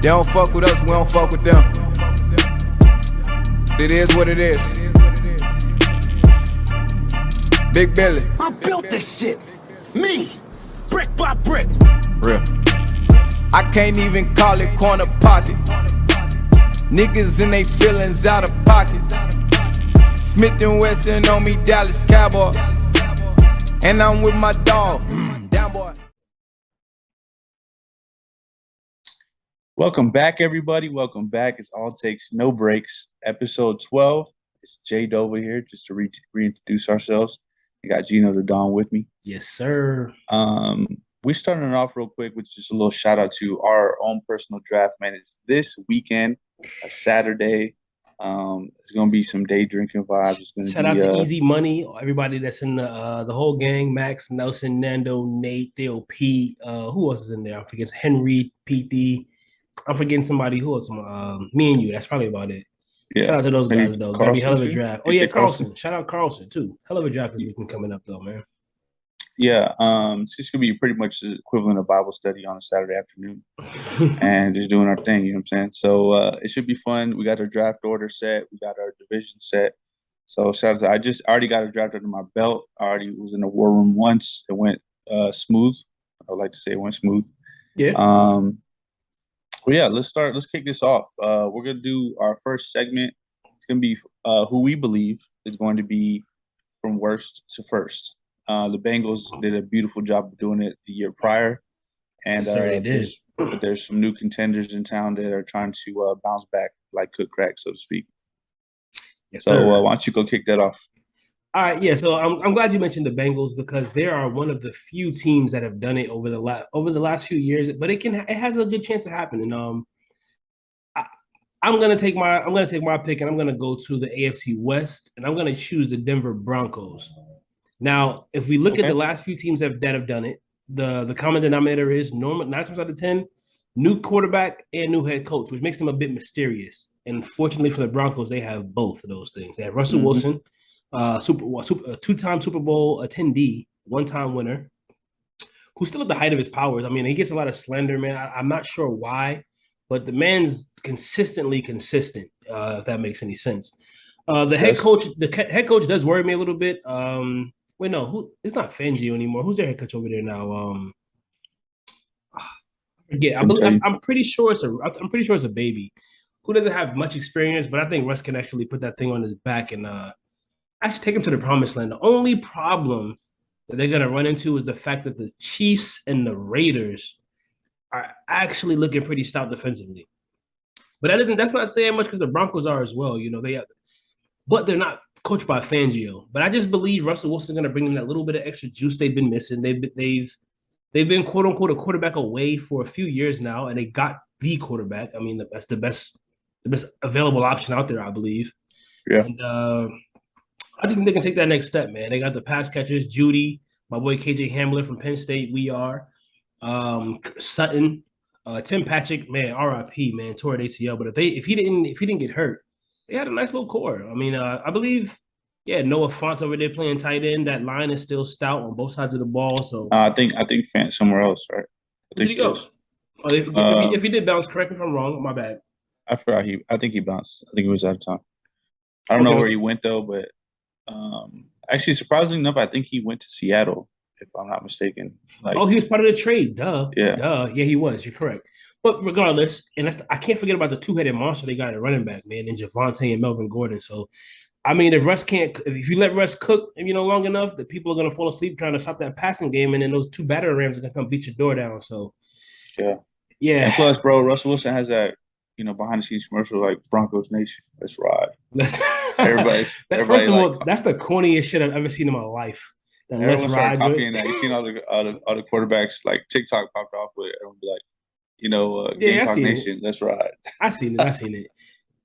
don't fuck with us, we don't fuck with them. It is what it is. Big Billy. I built this shit. Me. Brick by brick. Real. I can't even call it corner pocket. Niggas in they feelings out of pocket. Smith and Wesson on me, Dallas Cowboy. And I'm with my dog. Down boy. Welcome back, everybody. Welcome back. It's All Takes No Breaks, episode 12. It's Geno Dova here, just to reintroduce ourselves. I got Geno Dova with me. Yes, sir. We starting it off real quick with just a little shout out to our own personal draft, man. It's this weekend, a Saturday. It's gonna be some day drinking vibes. It's gonna Shout out to Easy Money, everybody that's in the whole gang: Max, Nelson, Nando, Nate, Dale, Pete. Who else is in there? I forget. Henry, PT. I'm forgetting somebody. Who else? Me and you. That's probably about it. Yeah. Shout out to those guys though. Gonna be hell of a draft. Oh yeah, Carlson. Shout out Carlson too. Hell of a draft this weekend coming up though, man. Yeah, it's just gonna be pretty much the equivalent of Bible study on a Saturday afternoon, and just doing our thing. You know what I'm saying? So it should be fun. We got our draft order set. We got our division set. So shout out! I already got a draft under my belt. I already was in the war room once. It went smooth. I would like to say it went smooth. Yeah. Well, yeah. Let's kick this off. We're gonna do our first segment. It's gonna be who we believe is going to be from worst to first. The Bengals did a beautiful job of doing it the year prior, and they did. There's some new contenders in town that are trying to bounce back like cook crack, so to speak. Yes, so sir. Why don't you go kick that off? All right, yeah. So I'm glad you mentioned the Bengals because they are one of the few teams that have done it over the last few years. But it has a good chance of happening. I'm gonna take my pick, and I'm gonna go to the AFC West, and I'm gonna choose the Denver Broncos. Now, if we look at the last few teams that have done it, the common denominator is 9 times out of 10, new quarterback and new head coach, which makes them a bit mysterious. And fortunately for the Broncos, they have both of those things. They have Russell Wilson, two-time Super Bowl attendee, one-time winner, who's still at the height of his powers. I mean, he gets a lot of slander, man. I'm not sure why, but the man's consistently consistent, if that makes any sense. The head coach does worry me a little bit. Wait, no, it's not Fangio anymore. Who's their head coach over there now? I forget. I'm pretty sure it's a baby who doesn't have much experience, but I think Russ can actually put that thing on his back and actually take him to the promised land. The only problem that they're gonna run into is the fact that the Chiefs and the Raiders are actually looking pretty stout defensively. But that's not saying much because the Broncos are as well. You know, but they're not coached by Fangio. But I just believe Russell Wilson's going to bring them that little bit of extra juice they've been missing. They've been quote unquote a quarterback away for a few years now, and they got the quarterback. I mean, that's the best available option out there, I believe. Yeah. And I just think they can take that next step, man. They got the pass catchers, Judy, my boy KJ Hamler from Penn State. Sutton, Tim Patrick, man, RIP, man, tore an ACL. But if he didn't get hurt, they had a nice little core. I mean, I believe, Noah Fant's over there playing tight end. That line is still stout on both sides of the ball. So I think Fant's somewhere else, right? Did he go? If he did bounce, correct me if I'm wrong. My bad. I forgot I think he bounced. I think he was out of town. I don't know where he went though, but actually, surprisingly enough, I think he went to Seattle, if I'm not mistaken. He was part of the trade. Duh. Yeah, he was. You're correct. But regardless, and I can't forget about the two-headed monster they got at running back, man, and Javonte and Melvin Gordon. So, I mean, if you let Russ cook, long enough, that people are gonna fall asleep trying to stop that passing game, and then those two battering rams are gonna come beat your door down. So, yeah. And plus, bro, Russell Wilson has that, behind the scenes commercial like Broncos Nation. Let's ride. Everybody's first of all, that's the corniest shit I've ever seen in my life. Everyone started copying that. You seen all the quarterbacks like TikTok popped off with it. Everyone be like, Gamecock Nation, let's ride. I seen it.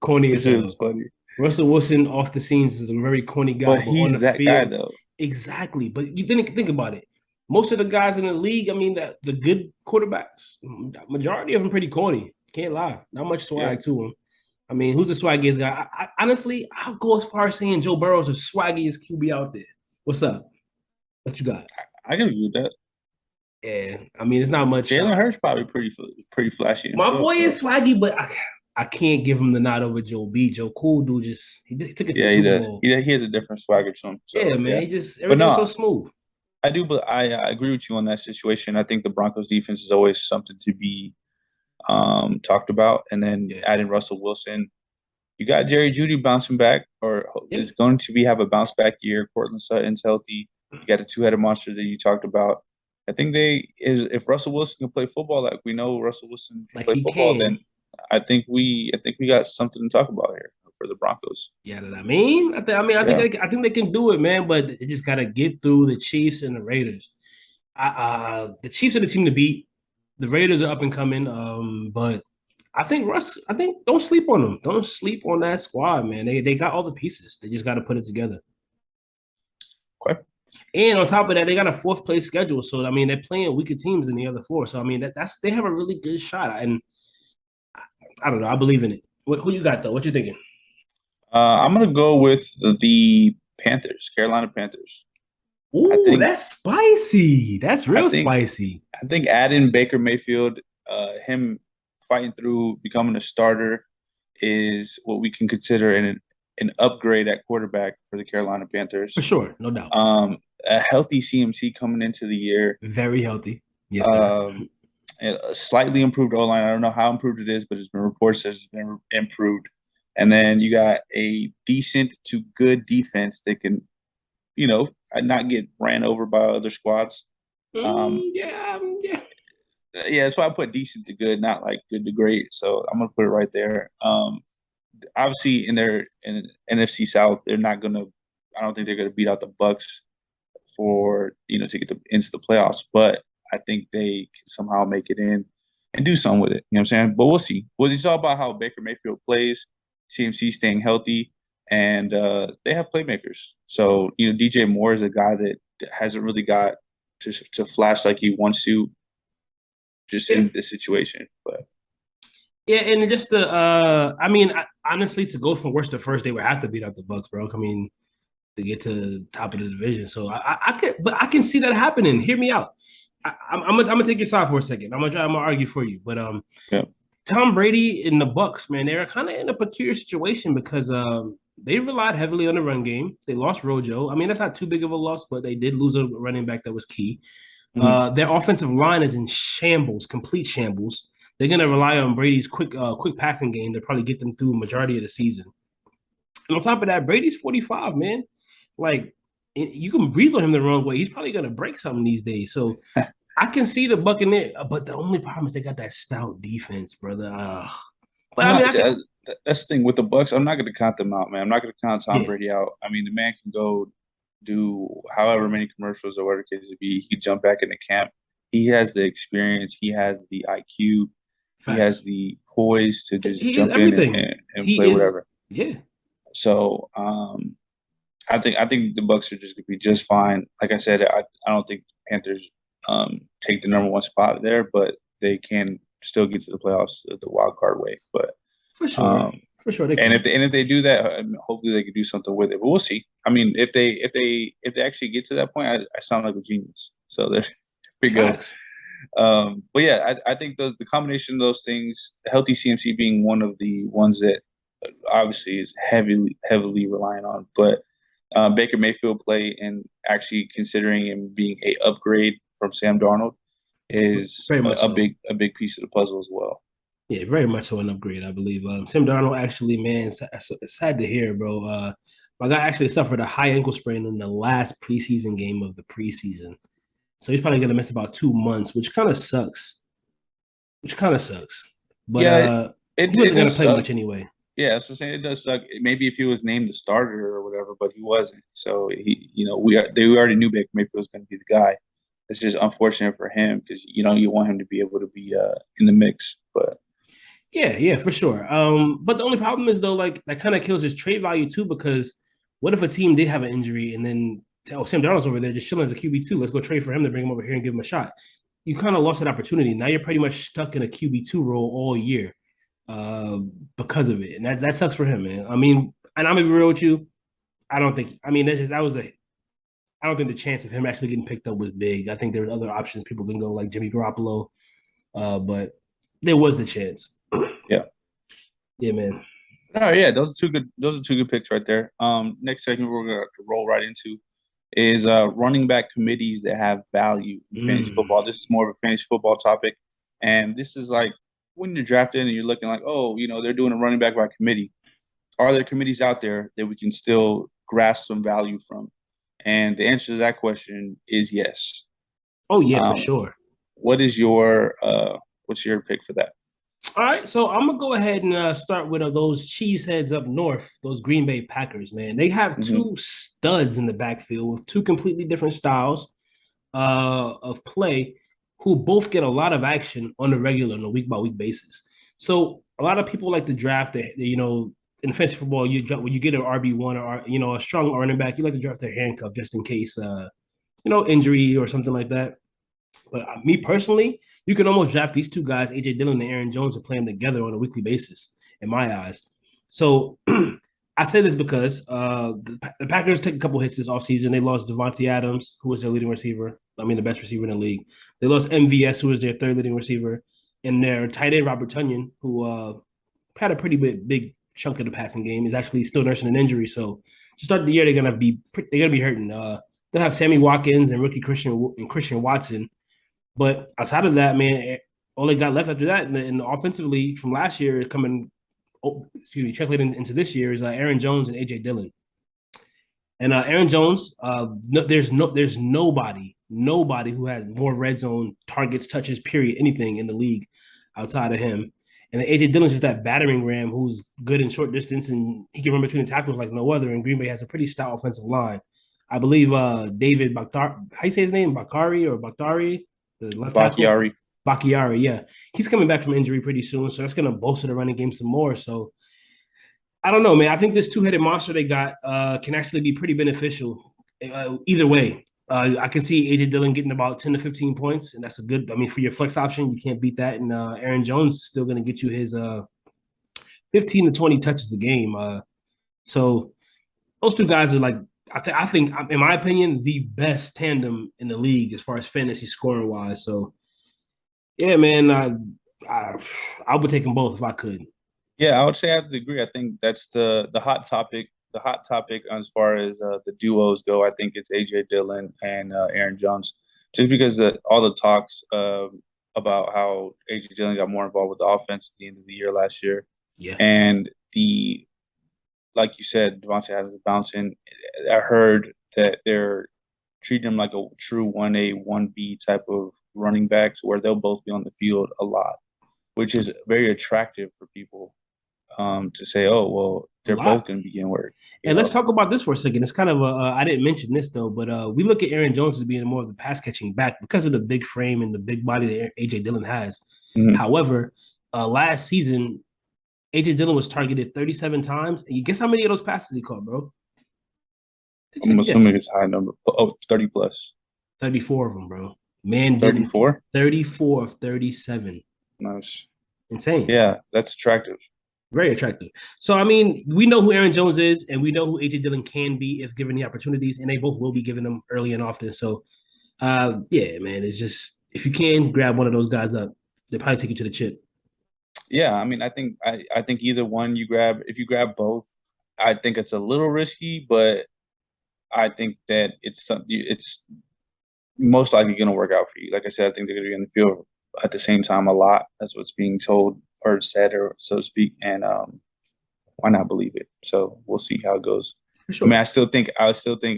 Corny as hell. This is funny. Russell Wilson off the scenes is a very corny guy. But he's that guy, though. Exactly. But you didn't think about it. Most of the guys in the league, I mean, the good quarterbacks, majority of them pretty corny. Can't lie. Not much swag to them. I mean, who's the swaggiest guy? Honestly, I'll go as far as saying Joe Burrow's the swaggiest QB out there. What's up? What you got? I can agree with that. Yeah, I mean, it's not much. Jalen Hurts probably pretty flashy My himself. boy Though. is swaggy, but I can't give him the nod over Joe B. Joe Cool dude he took it to the Yeah, he Super does. Bowl. He has a different swagger to him. Yeah, So man, yeah, he just but everything's so no, smooth. I do. But I agree with you on that situation. I think the Broncos defense is always something to be talked about. And then Yeah, adding Russell Wilson, you got Jerry Judy bouncing back, or yeah, is going to be have a bounce back year. Cortland Sutton's healthy. You got the two-headed monster that you talked about. I think if Russell Wilson can play football like we know Russell Wilson can like play he football, can. then I think we got something to talk about here for the Broncos. Yeah, I mean, Yeah. I think they can do it, man. But they just got to get through the Chiefs and the Raiders. The Chiefs are the team to beat. The Raiders are up and coming. But I think Russ. I think don't sleep on them. Don't sleep on that squad, man. They got all the pieces. They just got to put it together. Okay. And on top of that, they got a fourth place schedule. So I mean, they're playing weaker teams than the other four. So I mean, that's they have a really good shot. And I don't know. I believe in it. Who you got though? What you thinking? I'm gonna go with the Panthers, Carolina Panthers. I Ooh, think that's spicy. That's I real think spicy. I think adding Baker Mayfield, him fighting through becoming a starter, is what we can consider an upgrade at quarterback for the Carolina For Panthers. sure, no doubt. A healthy CMC coming into the year. Very healthy. Yes, sir. Um, a slightly improved O line. I don't know how improved it is, but it's been reports that it's been improved. And then you got a decent to good defense that can, not get ran over by other squads. Yeah. Yeah, that's why I put decent to good, not like good to great. So I'm gonna put it right there. Obviously in NFC South, they're not gonna. I don't think they're gonna beat out the Bucks for to get into the playoffs, but I think they can somehow make it in and do something with it. You know what I'm saying? But we'll see. It's all about how Baker Mayfield plays, CMC staying healthy, and they have playmakers. So DJ Moore is a guy that hasn't really got to flash like he wants to, just Yeah. in this situation. But Yeah, and just honestly, to go from worst to first, they would have to beat out the Bucks, bro. I mean, to get to the top of the division. So I can see that happening. Hear me out. I'm gonna take your side for a second. I'm gonna argue for you, but yeah. Tom Brady and the Bucks, man, they're kind of in a peculiar situation because they relied heavily on the run game. They lost Rojo. I mean, that's not too big of a loss, but they did lose a running back that was key. Mm-hmm. Their offensive line is in shambles, complete shambles. They're gonna rely on Brady's quick passing game to probably get them through a majority of the season. And on top of that, Brady's 45, man. Like you can breathe on him the wrong way. He's probably gonna break something these days. So I can see the Buccaneers, but the only problem is they got that stout defense, brother. But I'm I mean, not. I can, That's the thing with the Bucks. I'm not going to count them out, man. I'm not going to count Tom yeah, Brady out. I mean, the man can go do however many commercials or whatever the case may be. He can jump back into camp. He has the experience. He has the IQ. He facts. has the poise to just He is jump in everything. and He play is, whatever. yeah. So I think the Bucks are just going to be just fine. Like I said, I don't think Panthers take the number one spot there, but they can still get to the playoffs the wild card way. But For sure. um, For sure they and can. if they do that, hopefully they can do something with it. But we'll see. I mean, if they actually get to that point, I sound like a genius. So there we go. Facts. But yeah, I think the combination of those things, healthy CMC being one of the ones that obviously is heavily relying on, but Baker Mayfield play and actually considering him being a upgrade from Sam Darnold is Very much a so. big piece of the puzzle as well. Yeah, very much so an upgrade, I believe. Sam Darnold actually, man, it's sad to hear, bro. My guy actually suffered a high ankle sprain in the last preseason game of the preseason. So he's probably gonna miss about 2 months, which kind of sucks. But Yeah, he it wasn't gonna does play suck. much anyway. Yeah, so saying it does suck. Maybe if he was named the starter or whatever, but he wasn't. So they already knew Baker Mayfield was going to be the guy. It's just unfortunate for him because you want him to be able to be in the mix. But Yeah, for sure. But the only problem is though, like that kind of kills his trade value too, because what if a team did have an injury and then Sam Darnold's over there just chilling as a QB2? Let's go trade for him to bring him over here and give him a shot. You kind of lost that opportunity. Now you're pretty much stuck in a QB2 role all year because of it, and that sucks for him, man. I mean, and I'm gonna be real with you. I don't think. I mean, that was a. I don't think the chance of him actually getting picked up was big. I think there were other options. People can go like Jimmy Garoppolo, but there was the chance. Yeah. Yeah, man. Oh yeah, those are two good. Those are two good picks right there. Next segment we're gonna roll right into is running back committees that have value in fantasy football. This is more of a fantasy football topic, and this is like when you're drafted and you're looking like, oh, they're doing a running back by committee. Are there committees out there that we can still grasp some value from? And the answer to that question is yes. Oh yeah, for sure. What is what's your pick for that? All right, so I'm gonna go ahead and start with those cheeseheads up north, those Green Bay Packers. Man, they have two studs in the backfield with two completely different styles of play, who both get a lot of action on a week by week basis. So a lot of people like to draft in fantasy football, when you get an RB1 or a strong running back, you like to draft their handcuff just in case injury or something like that. But me personally, you can almost draft these two guys, AJ Dillon and Aaron Jones, and play them together on a weekly basis, in my eyes. So I say this because the Packers took a couple hits this offseason. They lost Devontae Adams, who was their leading receiver. I mean, the best receiver in the league. They lost MVS, who was their third leading receiver, and their tight end Robert Tonyan, who had a pretty big chunk of the passing game, is actually still nursing an injury. So to start the year, they're gonna be hurting. They'll have Sammy Watkins and rookie Christian Watson. But outside of that, man, all they got left after that in the offensively from last year translating into this year is Aaron Jones and AJ Dillon. And Aaron Jones, there's nobody who has more red zone targets, touches, period, anything in the league outside of him. And then AJ Dillon's just that battering ram who's good in short distance and he can run between the tackles like no other. And Green Bay has a pretty stout offensive line. I believe David Bakhtiari, how you say his name? Bakari or Bakhtari? The left tackle? Bakhtiari, yeah. He's coming back from injury pretty soon, so that's going to bolster the running game some more. So I don't know, man. I think this two-headed monster they got can actually be pretty beneficial either way. I can see AJ Dillon getting about 10 to 15 points, and that's a good – I mean, for your flex option, you can't beat that. And Aaron Jones is still going to get you his 15 to 20 touches a game. So those two guys are like – I think, in my opinion, the best tandem in the league as far as fantasy scoring wise. So, yeah, man, I would take them both if I could. Yeah, I would say I have to agree. I think that's the hot topic. The hot topic as far as the duos go, I think it's AJ Dillon and Aaron Jones, just because all the talks about how AJ Dillon got more involved with the offense at the end of the year last year, and like you said, Devontae Adams bouncing. I heard that they're treating him like a true 1A, 1B type of running backs where they'll both be on the field a lot, which is very attractive for people to say, oh, well, they're both going to be getting work. And let's talk about this for a second. It's kind of I didn't mention this, though, but we look at Aaron Jones as being more of a pass-catching back because of the big frame and the big body that A.J. Dillon has. Mm-hmm. However, last season, AJ Dillon was targeted 37 times. And you guess how many of those passes he caught, bro? I'm assuming it's a high number. Oh, 30 plus. 34 of them, bro. Man, 34? 34 of 37. Nice. Insane. Yeah, that's attractive. Very attractive. So, I mean, we know who Aaron Jones is, and we know who AJ Dillon can be if given the opportunities, and they both will be given them early and often. So, yeah, man, it's just, if you can grab one of those guys up, they'll probably take you to the chip. Yeah, I mean, I think either one you grab. If you grab both, I think it's a little risky, but I think that it's most likely going to work out for you. Like I said, I think they're going to be in the field at the same time a lot. That's what's being told or said, or so to speak. And why not believe it? So we'll see how it goes. For sure. I mean, I still think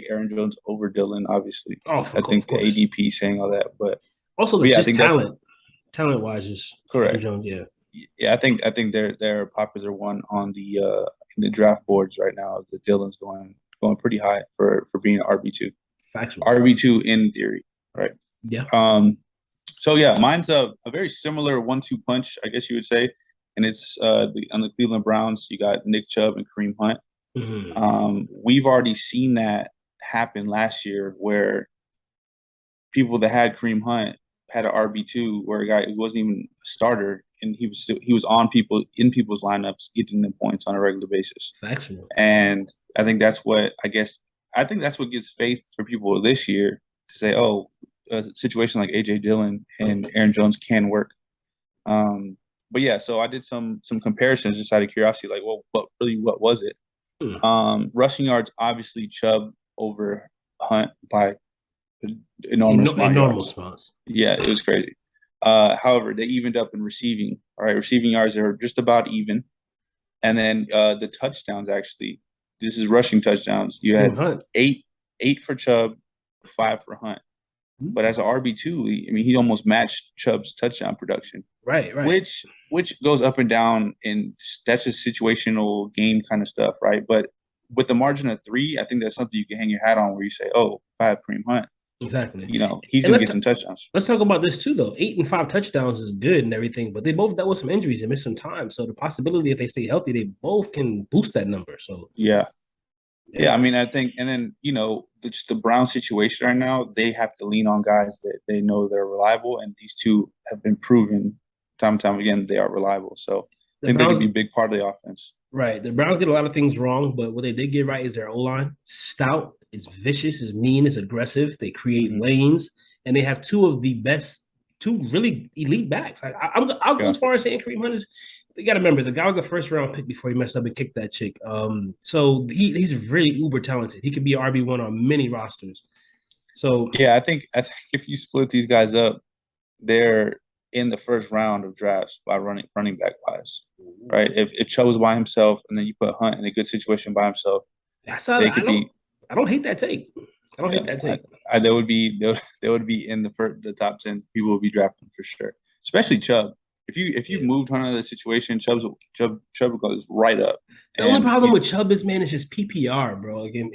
Aaron Jones over Dillon. Obviously, I think the ADP saying all that, but also I think talent wise, is correct. Aaron Jones, yeah. Yeah, I think they're a popular one on the in the draft boards right now. The Dillon's going pretty high for being an RB2. Factual. RB2 in theory, right? Yeah. So yeah, mine's a very similar 1-2 punch, I guess you would say, and it's on the Cleveland Browns. You got Nick Chubb and Kareem Hunt. Mm-hmm. We've already seen that happen last year, where people that had Kareem Hunt had an RB2, where a guy who wasn't even a starter, and he was on people's lineups, getting them points on a regular basis. Factual. And I think that's what I guess I think that's what gives faith for people this year to say, oh, a situation like AJ Dillon and Aaron Jones can work. But yeah, so I did some comparisons just out of curiosity, like, well, what was it? Rushing yards, obviously Chubb over Hunt by enormous amounts. Yeah, it was crazy. However, they evened up in receiving. All right, receiving yards are just about even. And then the touchdowns, actually, this is rushing touchdowns. You had eight for Chubb, 5 for Hunt. But as an RB2, I mean, he almost matched Chubb's touchdown production. Right. Which goes up and down, and that's a situational game kind of stuff, right? But with the margin of 3, I think that's something you can hang your hat on where you say, oh, 5 Kareem Hunt. Exactly. You know, he's going to get some touchdowns. Let's talk about this too, though. 8 and 5 touchdowns is good and everything, but they both dealt with some injuries and missed some time. So the possibility if they stay healthy, they both can boost that number. So yeah. I mean, I think, and then, you know, just the Brown situation right now, they have to lean on guys that they know they're reliable, and these two have been proven time and time again they are reliable. So I think they can be a big part of the offense. Right. The Browns get a lot of things wrong, but what they did get right is their O-line. Stout, it's vicious, it's mean, it's aggressive. They create lanes, and they have two really elite backs. I'll go as far as saying Kareem Hunt is. You got to remember, the guy was a first-round pick before he messed up and kicked that chick. So he's really uber talented. He could be RB1 on many rosters. So yeah, I think if you split these guys up, they're in the first round of drafts by running back wise, right? If Chubb was by himself and then you put Hunt in a good situation by himself, I don't hate that take. I don't hate that take. They would be in the top 10. People would be drafting for sure, especially Chubb. If you moved Hunt out of the situation, Chubb goes right up. The only problem with Chubb is, man, it's just PPR, bro. Again,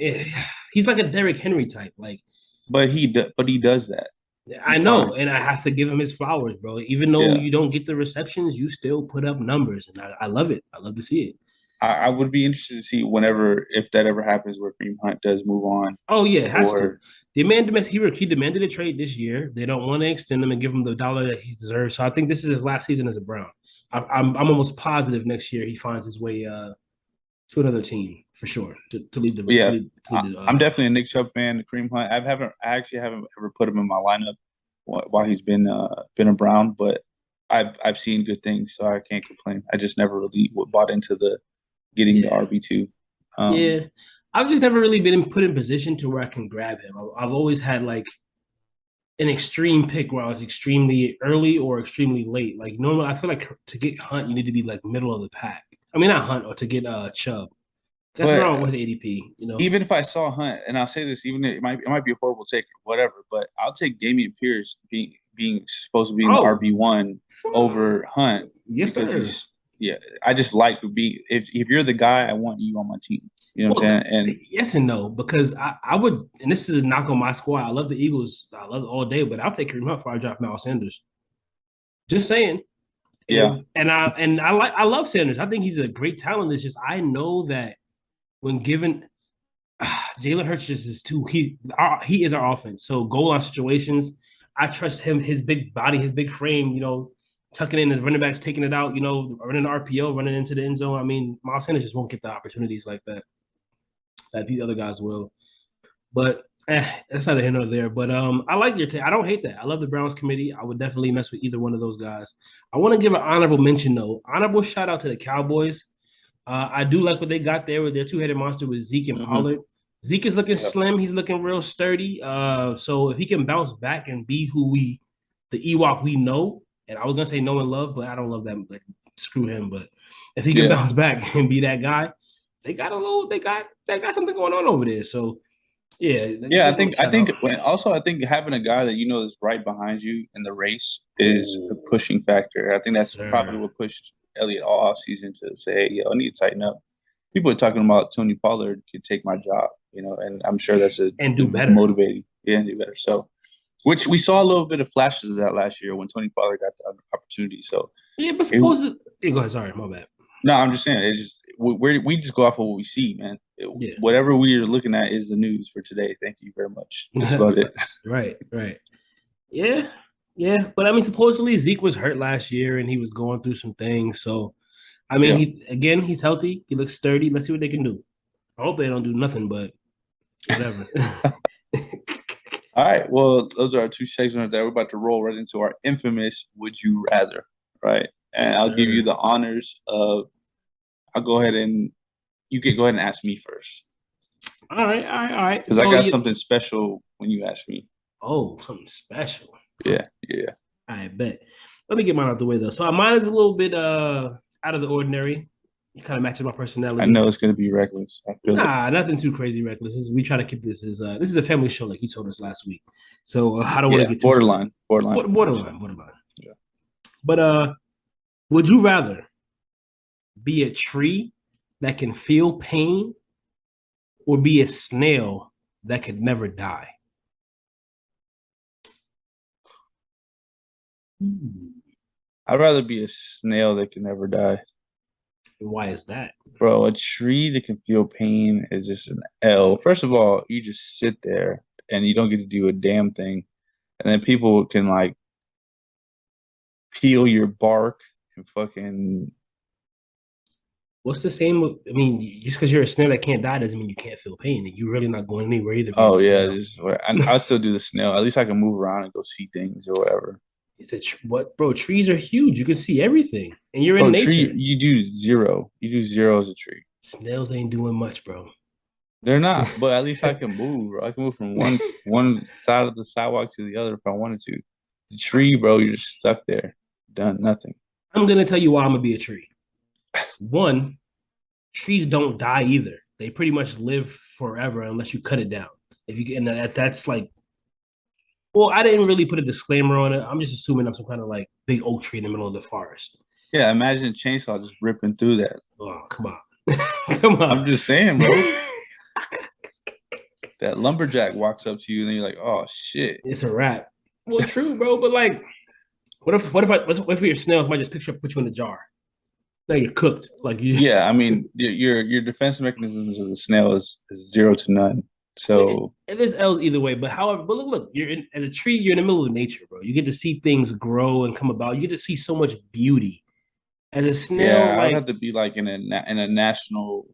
he's like a Derrick Henry type, like. But he does that. I know, and I have to give him his flowers, bro. Even though you don't get the receptions, you still put up numbers, and I love it. I love to see it. I would be interested to see if that ever happens, where Kareem Hunt does move on. Oh yeah, it has to. He demanded a trade this year. They don't want to extend him and give him the dollar that he deserves. So I think this is his last season as a Brown. I'm almost positive next year he finds his way to another team for sure to lead the. Yeah, I'm definitely a Nick Chubb fan. Kareem Hunt, I actually haven't ever put him in my lineup while he's been a Brown, but I've seen good things, so I can't complain. I just never really bought into the getting the RB2. I've just never really been put in position to where I can grab him. I've always had like an extreme pick where I was extremely early or extremely late. Like normally, I feel like to get Hunt, you need to be like middle of the pack. I mean, not Hunt, or to get Chubb. That's wrong with ADP. You know, even if I saw Hunt, and I'll say this, even it might be a horrible take or whatever, but I'll take Dameon Pierce being supposed to be in the RB1 over Hunt. Yes, sir. I just like to be if you're the guy, I want you on my team. You know what I'm saying? And yes and no, because I would, and this is a knock on my squad. I love the Eagles. I love it all day, but I'll take Kareem Hunt before I drop Miles Sanders. Just saying. And I love Sanders. I think he's a great talent. It's just I know that when given Jalen Hurts is too he is our offense. So goal line situations, I trust him, his big body, his big frame, you know, tucking in his running backs, taking it out, you know, running the RPO, running into the end zone. I mean, Miles Sanders just won't get the opportunities like that these other guys will. But that's neither here nor there. But I like your take. I don't hate that. I love the Browns committee. I would definitely mess with either one of those guys. I want to give an honorable mention, though. Honorable shout out to the Cowboys. I do like what they got there with their two-headed monster with Zeke and Pollard. Zeke is looking slim. He's looking real sturdy. So if he can bounce back and be the Ewok we know, and I was gonna say know and love, but I don't love that. Like, screw him. But if he can bounce back and be that guy, they got something going on over there. So I think having a guy that you know is right behind you in the race is a pushing factor. I think that's probably what pushed Elliott all offseason to say, hey, yo, I need to tighten up. People are talking about Tony Pollard could take my job, you know, and I'm sure that's and do better, motivating, and do better. So, which we saw a little bit of flashes of that last year when Tony Pollard got the opportunity. So but suppose go ahead. Sorry, my bad. No, I'm just saying it's just we just go off of what we see, man. Whatever we are looking at is the news for today. Thank you very much. That's about it. Right. Yeah. But I mean, supposedly Zeke was hurt last year and he was going through some things. So, I mean, he's healthy. He looks sturdy. Let's see what they can do. I hope they don't do nothing, but Whatever. All right. Well, those are our two segments that we're about to roll right into our infamous "Would You Rather." Right, and Yes, I'll give you sir. the honors of. I'll go ahead and you can go ahead and ask me first All right, all right, all right. because I got something special when you ask me. Oh, something special. Yeah, yeah. I bet. Let me get mine out the way though. So mine is a little bit out of the ordinary. It kind of matches my personality. I know it's gonna be reckless. I feel it. Nah, nothing too crazy reckless. We try to keep this as this is a family show, like you told us last week. So I don't want to get too borderline. borderline. Yeah. But would you rather be a tree that can feel pain or be a snail that could never die? I'd rather be a snail that can never die. Why is that? Bro, a tree that can feel pain is just an L. First of all, you just sit there and you don't get to do a damn thing. And then people can like peel your bark and fucking. What's the same? I mean, just because you're a snail that can't die doesn't mean you can't feel pain. And you're really not going anywhere either. Oh yeah, I still do the snail. At least I can move around and go see things or whatever. It's what, bro? Trees are huge. You can see everything, and you're in nature. Tree, you do zero. You do zero as a tree. Snails ain't doing much, bro. They're not, but at least I can move, bro. I can move from one side of the sidewalk to the other if I wanted to. The tree, bro, you're just stuck there, done nothing. I'm gonna tell you why I'm gonna be a tree. One, trees don't die either. They pretty much live forever unless you cut it down. If you get, and that's like, well, I didn't really put a disclaimer on it. I'm just assuming I'm some kind of like big oak tree in the middle of the forest. Yeah, imagine a chainsaw just ripping through that. Oh, come on. Come on. I'm just saying, bro. That lumberjack walks up to you and you're like, oh shit. It's a wrap. Well, true, bro. But like, what if your snails might just put you in a jar? Now you're cooked. Like you. Yeah, I mean, your defense mechanisms as a snail is 0 to none. So and there's L's either way. But however, but look, as a tree, you're in the middle of nature, bro. You get to see things grow and come about. You get to see so much beauty. As a snail, yeah, I'd have to be like in a national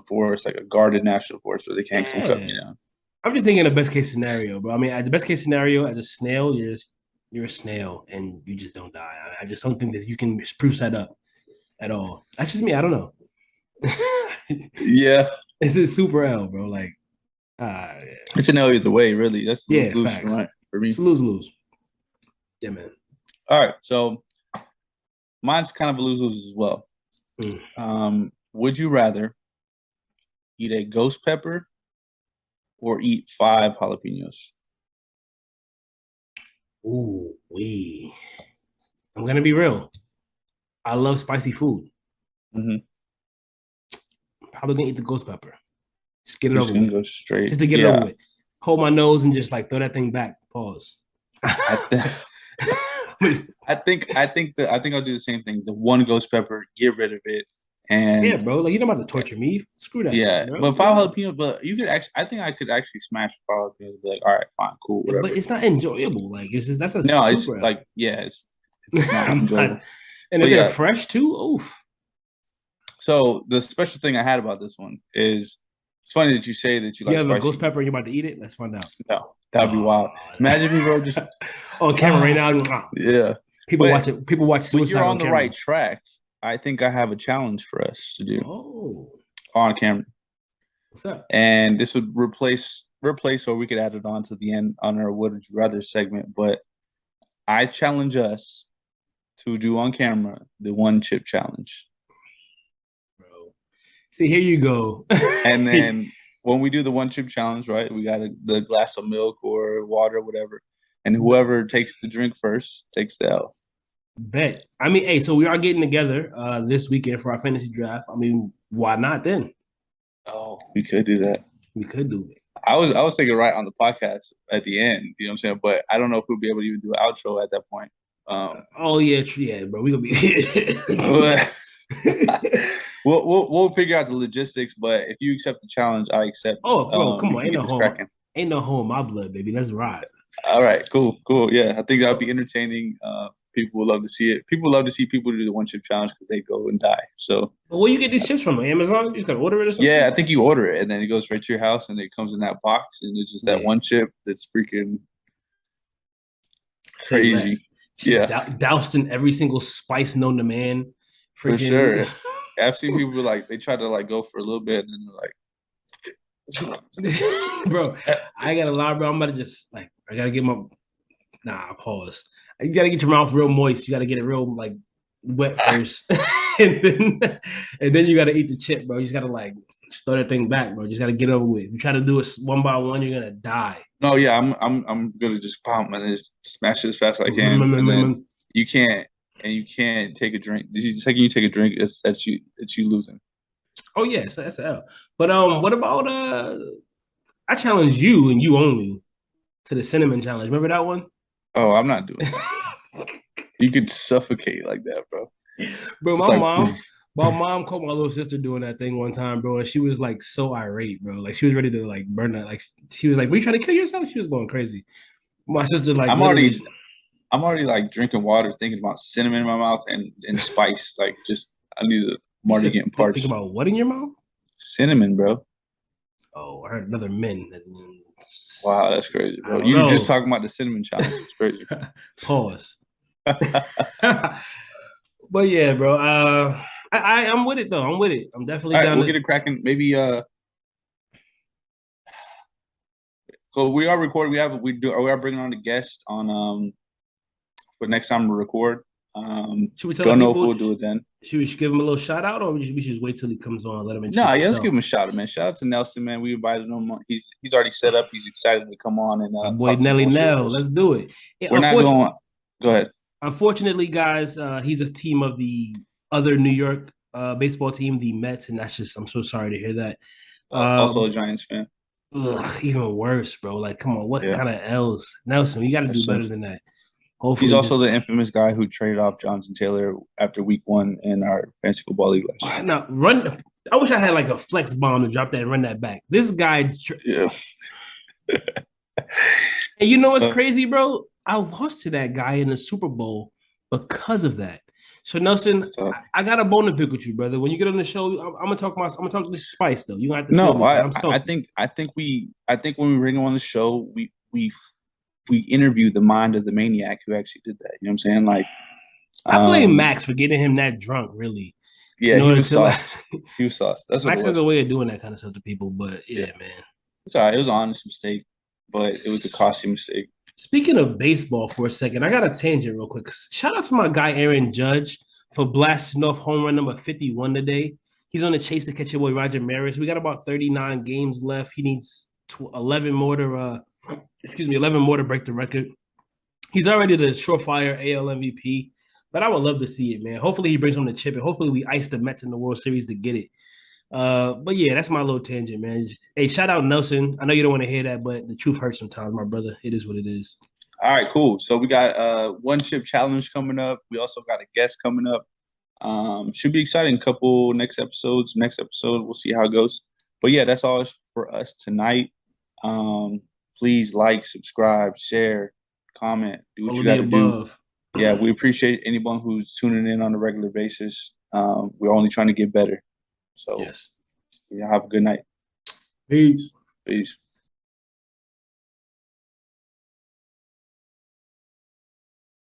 forest, like a guarded national forest where they can't cook up, you know. I'm just thinking the best case scenario, bro. I mean, the best case scenario, as a snail, you're a snail and you just don't die. I just don't think that you can spruce that up at all. That's just me. I don't know. Yeah, this is super L, bro. Like, yeah. It's an L either way, really. That's lose right for me. It's lose. Yeah, man. All right, so mine's kind of a lose as well. Would you rather eat a ghost pepper or eat 5 jalapenos? Ooh, I'm gonna be real. I love spicy food. Mm-hmm. Probably gonna eat the ghost pepper. Just get it over with. Go straight. Just to get it over with. Hold my nose and just like throw that thing back. Pause. I think I'll do the same thing. The one ghost pepper, get rid of it. And yeah, bro, like you're not about to torture me. Screw that. Yeah, bro. But 5 jalapenos. But you could actually, I think I could actually smash 5 jalapenos. And be like, all right, fine, cool, whatever. But it's not enjoyable. Like that's a no. Super It's like it's not enjoyable. And if they're fresh too, oof. So the special thing I had about this one is it's funny that you say that you like have a ghost pepper and you're about to eat it. Let's find out. No, that'd be wild. Imagine me, bro, just on camera right now. Yeah, people watch it. People watch suicide. But you're on the right track. I think I have a challenge for us to do. Oh, on camera. What's up? And this would replace, or we could add it on to the end on our Would You Rather segment. But I challenge us to do on camera the 1 chip challenge. Bro, see, here you go. And then when we do the 1 chip challenge, right, we got the glass of milk or water, whatever, and whoever takes the drink first takes the L. Bet. I mean, hey, so we are getting together this weekend for our fantasy draft. I mean, why not then? Oh, we could do that. We could do it. I was thinking right on the podcast at the end, you know what I'm saying? But I don't know if we'll be able to even do an outro at that point. Oh yeah, bro. We're gonna be we'll figure out the logistics, but if you accept the challenge, I accept. Oh, bro, come on. Ain't no hole in my blood, baby. Let's ride. All right, cool. Yeah, I think that'll be entertaining. People would love to see it. People love to see people do the one chip challenge because they go and die. So, But where you get these chips from? Amazon? You just gotta order it or something? yeah, I think you order it and then it goes right to your house and it comes in that box and it's just that one chip that's freaking crazy. Yeah, Doused in every single spice known to man. for sure. I've seen people like they try to like go for a little bit and then they're like, bro, I gotta lie, bro. I'm about to just like I gotta get my pause. You gotta get your mouth real moist. You gotta get it real like wet first, and then you gotta eat the chip, bro. You just gotta like throw that thing back, bro. You just gotta get over with. If you try to do it one by one, you're gonna die. no, yeah, I'm gonna just pump and just smash it as fast as I can, and then you can't take a drink. The second you take a drink, it's you losing. Oh yeah, that's L. But what about I challenge you and you only to the cinnamon challenge. Remember that one? Oh, I'm not doing that. You could suffocate like that, bro. Bro, my mom caught my little sister doing that thing one time, bro, and she was like so irate, bro. Like she was ready to like burn that. Like she was like, "Were you trying to kill yourself?" She was going crazy. My sister like, I'm already like drinking water, thinking about cinnamon in my mouth and spice. Like just I'm already getting parched. Think about what in your mouth? Cinnamon, bro. Oh, I heard another min. Wow, that's crazy, bro. You were just talking about the cinnamon challenge. It's crazy. Pause. But yeah, bro. I'm with it though. I'm with it. I'm definitely all right, down. We'll get it cracking. Maybe so we are recording. We are bringing on a guest on for next time we record. Should we tell don't know if people, we'll do it then. Should we give him a little shout out, or we should just wait till he comes on and let him introduce No, yeah, let's himself? give him a shout out, man. Shout out to Nelson, man. We invited him on. He's already set up. He's excited to come on and boy Nelly Nell. Let's do it. We're not going. Go ahead. Unfortunately, guys, he's a team of the other New York baseball team, the Mets, and I'm so sorry to hear that. Also a Giants fan. Ugh, even worse, bro. Like, come on, what kind of L's? Nelson, you got to do better than that. Hopefully, he's also the infamous guy who traded off Jonathan Taylor after week 1 in our fantasy football league last year. Now, I wish I had like a flex bomb to drop that and run that back. This guy. Yeah. And you know what's crazy, bro? I lost to that guy in the Super Bowl because of that. So Nelson, I got a bone to pick with you, brother. When you get on the show, I'm gonna talk this spice though. You gonna have to. No, I think when we bring him on the show, we interview the mind of the maniac who actually did that. You know what I'm saying? Like, I blame Max for getting him that drunk. Really? Yeah, he was sauced. He was sauced. That's what Max has a way of doing that kind of stuff to people. But yeah, man, it's all right. It was an honest mistake, but it was a costly mistake. Speaking of baseball for a second, I got a tangent real quick. Shout out to my guy Aaron Judge for blasting off home run number 51 today. He's on the chase to catch your boy Roger Maris. We got about 39 games left. He needs 11 more to break the record. He's already the surefire AL MVP, but I would love to see it, man. Hopefully he brings home the chip, and hopefully we ice the Mets in the World Series to get it. But yeah, that's my little tangent, man. Hey, shout out Nelson. I know you don't want to hear that, but the truth hurts sometimes, my brother. It is what it is. All right, cool. So we got one chip challenge coming up. We also got a guest coming up. Should be exciting. Couple next episode, we'll see how it goes. But yeah, that's all for us tonight. Please like, subscribe, share, comment, do what you got to do. Yeah, we appreciate anyone who's tuning in on a regular basis. We're only trying to get better. So, yes. Yeah, have a good night. Peace. Peace.